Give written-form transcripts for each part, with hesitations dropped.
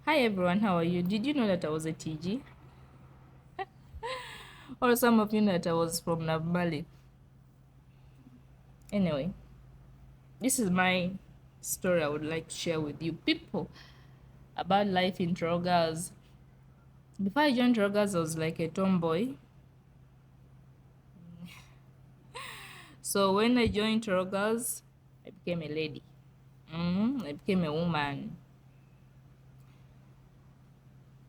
Hi everyone, how are you? Did you know that I was a TG? Or some of you know that I was from Navmali? Anyway, this is my story I would like to share with you people about life in Tororo. Before I joined Tororo, I was like a tomboy. So when I joined Tororo, I became a lady. I became a woman.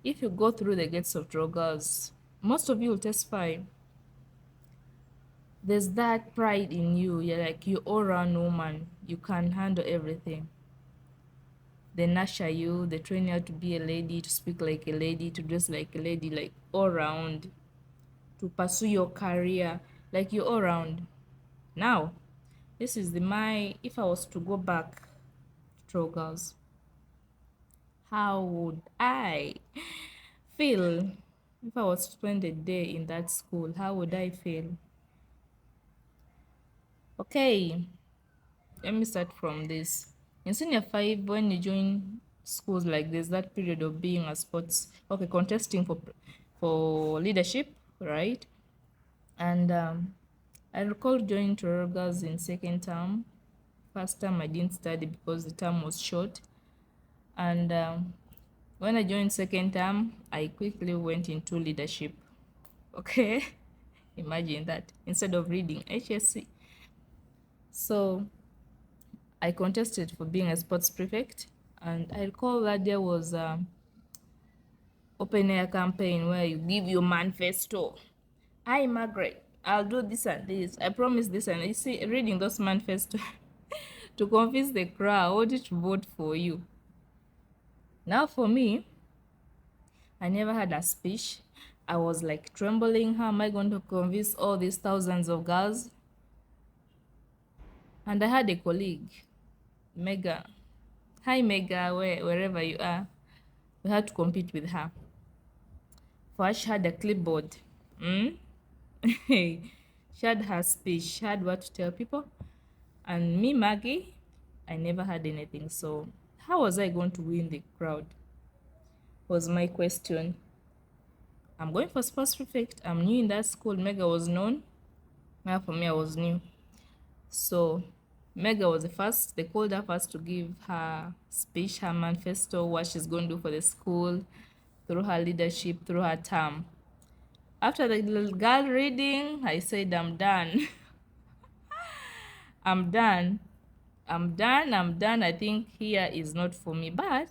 If you go through the gates of Tororo, most of you will testify there's that pride in you. You're like you all-round woman. You can handle everything. They nurture you, they train you how to be a lady, to speak like a lady, to dress like a lady, like all round, to pursue your career, like you all round. Now, this is the my if I was to go back to Trogals, how would I feel if I was to spend a day in that school? How would I feel? Okay, let me start from this. In senior five, when you join schools like this, that period of being a sports, okay, contesting for leadership, right? And I recall joining Tororo in second term. First term I didn't study because the term was short. And when I joined second term, I quickly went into leadership. Okay, imagine that instead of reading HSC. So I contested for being a sports prefect, and I recall that there was a open air campaign where you give your manifesto. Hi, Margaret. I'll do this and this. I promise this and you see, reading those manifesto to convince the crowd to vote for you. Now, for me, I never had a speech. I was like trembling. How am I going to convince all these thousands of girls? And I had a colleague, Mega. Hi, Mega, wherever you are. We had to compete with her. First, she had a clipboard. She had her speech. She had what to tell people. And me, Maggie, I never had anything. So how was I going to win the crowd? Was my question. I'm going for sports prefect. I'm new in that school. Mega was known. Now for me, I was new. So Mega was the first. They called her first to give her speech, her manifesto, what she's going to do for the school, through her leadership, through her term. After the little girl reading, I said, I'm done. I'm done. I'm done. I think here is not for me. But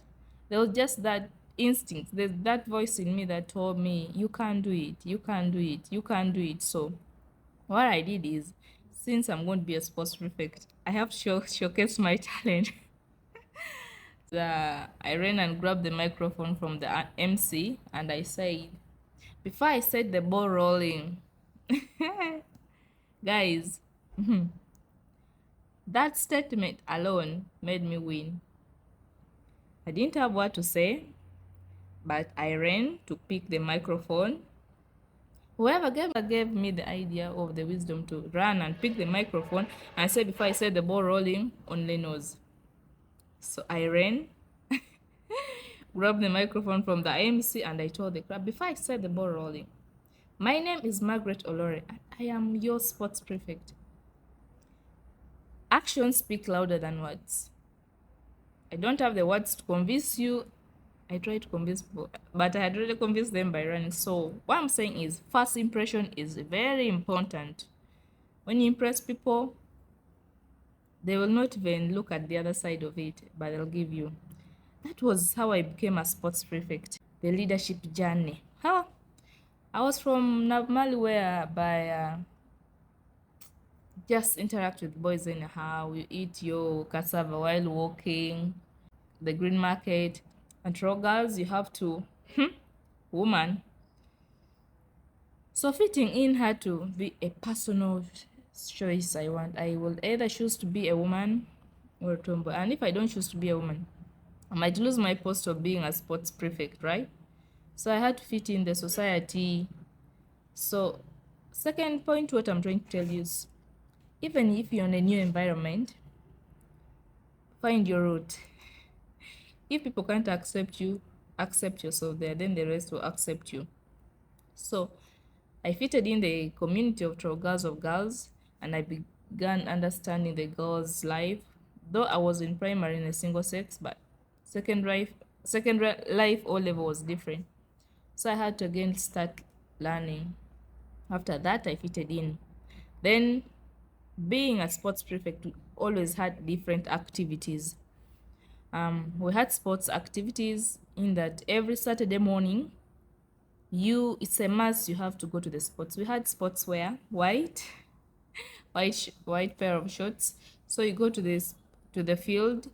there was just that instinct, there's that voice in me that told me, you can do it, you can do it, you can do it. So what I did is, since I'm going to be a sports prefect, I have to showcase my talent. I ran and grabbed the microphone from the MC and I said, before I set the ball rolling, guys, that statement alone made me win. I didn't have what to say, but I ran to pick the microphone. Whoever gave me the idea of the wisdom to run and pick the microphone, I said before I said the ball rolling, only knows. So I ran, grabbed the microphone from the MC, and I told the crowd before I said the ball rolling, my name is Margaret Olore, and I am your sports prefect. Actions speak louder than words. I don't have the words to convince you. I try to convince people, but I had already convinced them by running. So what I'm saying is, first impression is very important. When you impress people, they will not even look at the other side of it, but they'll give you. That was how I became a sports prefect. The leadership journey. Huh? I was from Navmali where by just interact with boys anyhow. You eat your cassava while walking, the green market. And for girls, you have to, woman. So fitting in had to be a personal choice I want. I will either choose to be a woman or a tomboy. And if I don't choose to be a woman, I might lose my post of being a sports prefect, right? So I had to fit in the society. So second point, what I'm trying to tell you is, even if you're in a new environment, find your route. If people can't accept you, accept yourself there, then the rest will accept you. So I fitted in the community of girls of girls, and I began understanding the girls' life. Though I was in primary in a single sex, but second life, life O level was different. So I had to again start learning. After that, I fitted in. Then, being a sports prefect, we always had different activities. We had sports activities in that every Saturday morning, it's a must, you have to go to the sports. We had sportswear, white pair of shorts. So you go to the field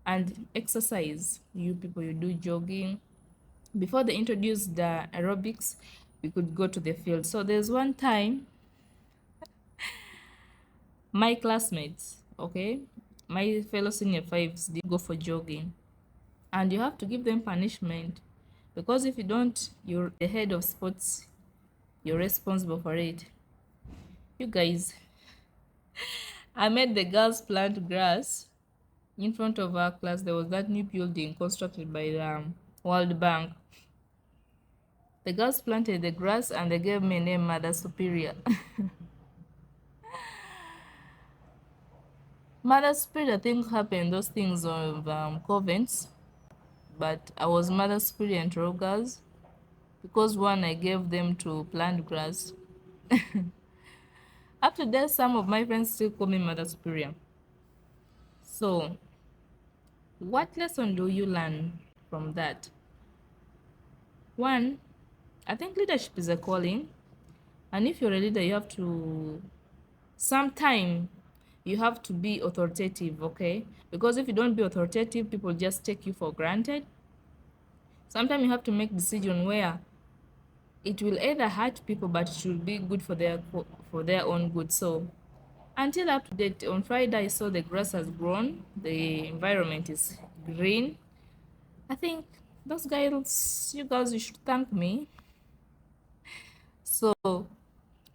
and exercise. You people, you do jogging. Before they introduced the aerobics, we could go to the field. So there's one time my classmates, okay, my fellow senior fives did go for jogging, and you have to give them punishment, because if you don't, you're the head of sports, you're responsible for it. You guys, I made the girls plant grass in front of our class. There was that new building constructed by the World Bank. The girls planted the grass and they gave me a name, Mother Superior. Mother Superior, I think, happened those things of convents, but I was Mother Superior and Tororo girls because one, I gave them to plant grass. Up to that, some of my friends still call me Mother Superior. So, what lesson do you learn from that? One, I think leadership is a calling, and if you're a leader, you have to sometime you have to be authoritative, okay? Because if you don't be authoritative, people just take you for granted. Sometimes you have to make decision where it will either hurt people, but it should be good for their own good. So until up to date, on Friday I saw the grass has grown, the environment is green. I think those guys, you girls, you should thank me. So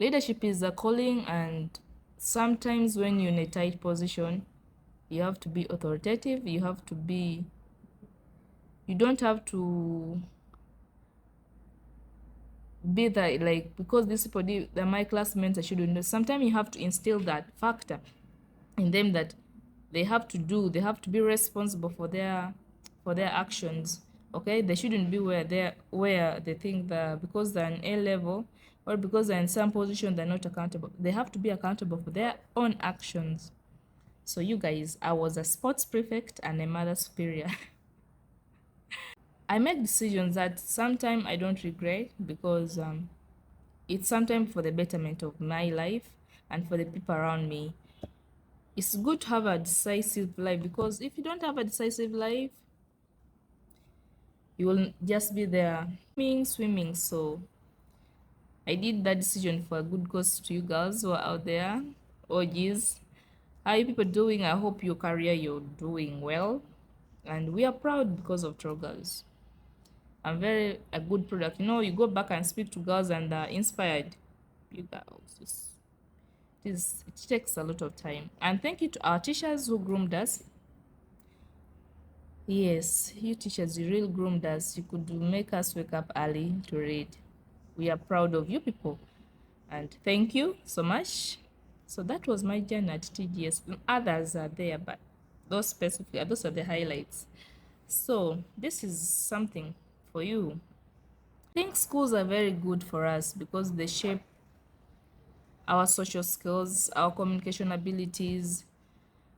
leadership is a calling, and sometimes when you're in a tight position, you have to be authoritative. You don't have to be that, like, because this people did, my classmates, I shouldn't know. Sometimes you have to instill that factor in them that they have to be responsible for their actions. Okay, they shouldn't be where they think that because they're in A level or because they're in some position, they're not accountable. They have to be accountable for their own actions. So you guys, I was a sports prefect and a mother superior. I make decisions that sometimes I don't regret, because it's sometimes for the betterment of my life and for the people around me. It's good to have a decisive life, because if you don't have a decisive life, you will just be there swimming. So I did that decision for a good cause. To you girls who are out there. Oh geez, how are you people doing? I hope your career, you're doing well, and we are proud because of Troll Girls. I'm very a good product. You know, you go back and speak to girls and are inspired. You girls, it takes a lot of time. And thank you to our teachers who groomed us. Yes, you teachers, you really groomed us. You could make us wake up early to read. We are proud of you people, and thank you so much. So that was my journey at TGS. Others are there, but those are the highlights. So this is something for you. I think schools are very good for us because they shape our social skills, our communication abilities.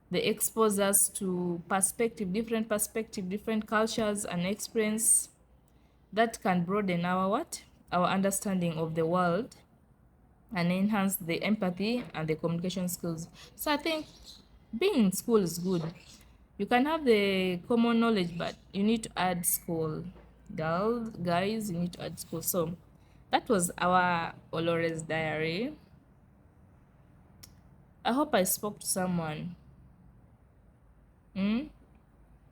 They expose us to different cultures and experience that can broaden our understanding of the world and enhance the empathy and the communication skills. So I think being in school is good. You can have the common knowledge, but you need to add school. Guys, you need to add school. So that was our Olore'S diary. I hope I spoke to someone. I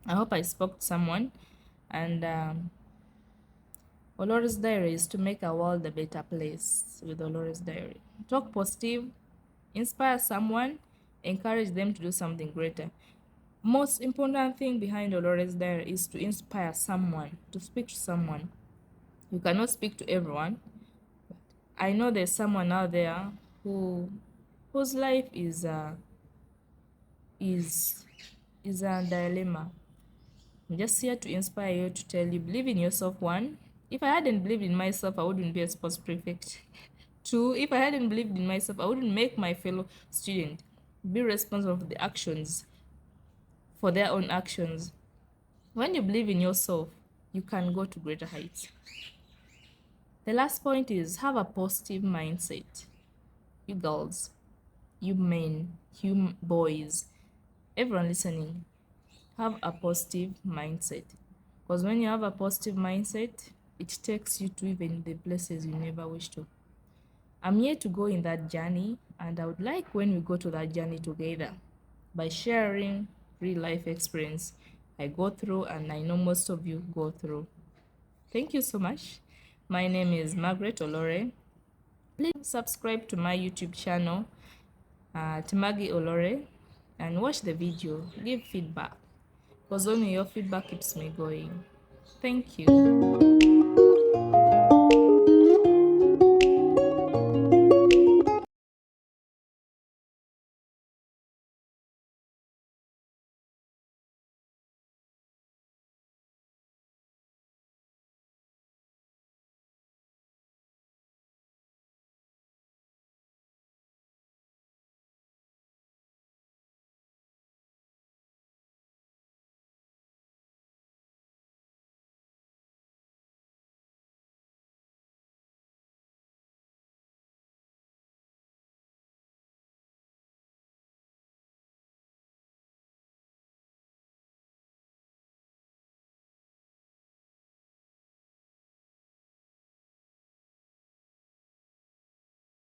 hope I spoke to someone. And Olore'S diary is to make our world a better place with Olore'S diary. Talk positive, inspire someone, encourage them to do something greater. Most important thing behind Olore's diary is to inspire someone, to speak to someone. You cannot speak to everyone. I know there's someone out there who whose life is is a dilemma. I'm just here to inspire you, to tell you believe in yourself. One, if I hadn't believed in myself, I wouldn't be a sports prefect. Two, if I hadn't believed in myself, I wouldn't make my fellow student be responsible for the actions, for their own actions. When you believe in yourself, you can go to greater heights. The last point is have a positive mindset. You girls, you men, you boys, everyone listening, have a positive mindset. Because when you have a positive mindset, it takes you to even the places you never wish to. I'm here to go in that journey, and I would like when we go to that journey together by sharing real life experience I go through and I know most of you go through. Thank you so much. My name is Margaret Olore. Please subscribe to my YouTube channel, Timagi Olore, and watch the video. Give feedback because only your feedback keeps me going. Thank you.